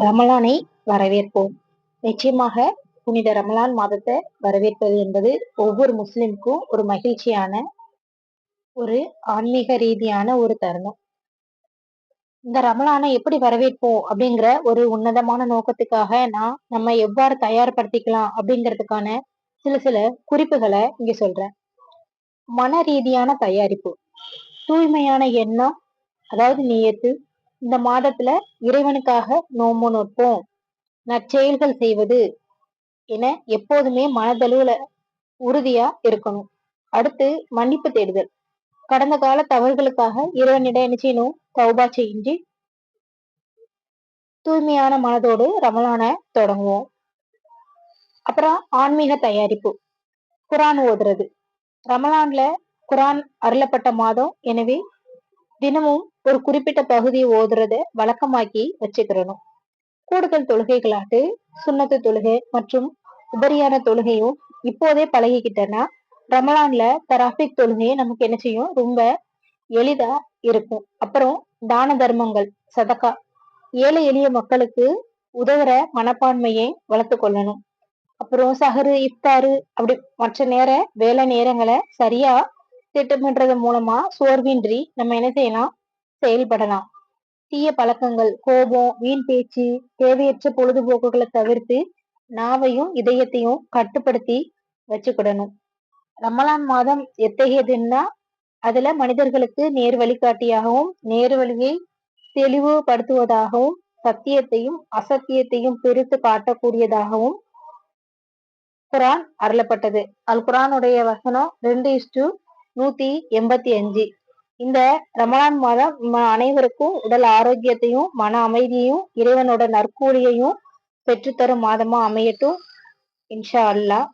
ரமலானை வரவேற்போம். நிச்சயமாக புனித ரமலான் மாதத்தை வரவேற்பது என்பது ஒவ்வொரு முஸ்லிமுக்கும் ஒரு மகிழ்ச்சியான ஒரு ஆன்மீக ரீதியான ஒரு தருணம். இந்த ரமலானை எப்படி வரவேற்போம் அப்படிங்கிற ஒரு உன்னதமான நோக்கத்துக்காக நம்ம எவ்வாறு தயார்படுத்திக்கலாம் அப்படிங்கிறதுக்கான சில குறிப்புகளை இங்க சொல்றேன். மன ரீதியான தயாரிப்பு, தூய்மையான எண்ணம், அதாவது நியத்து. இந்த மாதத்துல இறைவனுக்காக நோன்பு நோற்போம், நற்செயல்கள் செய்வது என எப்போதுமே மனதளவுல உறுதியா இருக்கணும். அடுத்து மன்னிப்பு தேடுதல். கடந்த கால தவறுகளுக்காக இறைவனிடம் என்ன செய்யணும்? தௌபா செஞ்சு தூய்மையான மனதோடு ரமலான தொடங்குவோம். அப்புறம் ஆன்மீக தயாரிப்பு, குரான் ஓதுறது. ரமலான்ல குரான் அருளப்பட்ட மாதம், எனவே தினமும் ஒரு குறிப்பிட்ட பகுதியை ஓதுறத வழக்கமாக்கி வச்சுக்கிறணும். கூடுதல் தொழுகைகளாட்டு சுன்னத்து தொழுகை மற்றும் உபரியான தொழுகையும் இப்போதே பழகிக்கிட்டேன்னா ரமலான்ல தராபிக் தொழுகையை நமக்கு என்ன செய்யும்? ரொம்ப எளிதா இருக்கும். அப்புறம் தான தர்மங்கள், சதக்கா, ஏழை எளிய மக்களுக்கு உதவுற மனப்பான்மையை வளர்த்து கொள்ளணும். அப்புறம் சஹரு, இஃப்தாரு, அப்படி மற்ற வேலை நேரங்களை சரியா திட்டமிடுறது மூலமா சோர்வின்றி நம்ம என்ன செய்யலாம்? செயல்படலாம். தீய பழக்கங்கள், கோபம், வீண் பேச்சு, தேவையற்ற பொழுதுபோக்குகளை தவிர்த்து நாவையும் இதயத்தையும் கட்டுப்படுத்தி வச்சுக்கிடணும். ரமலான் மாதம் எத்தகையதுன்னா அதுல மனிதர்களுக்கு நேர் வழிகாட்டியாகவும் நேர் வழியை தெளிவுபடுத்துவதாகவும் சத்தியத்தையும் அசத்தியத்தையும் பிரித்து காட்டக்கூடியதாகவும் குரான் அருளப்பட்டது. அல் குரானுடைய வசனம் 2:185. இந்த ரமலான் மாதம் அனைவருக்கும் உடல் ஆரோக்கியத்தையும் மன அமைதியையும் இறைவனோட நற்கூலியையும் பெற்றுத்தரும் மாதமா அமையட்டும். இன்ஷா அல்லாஹ்.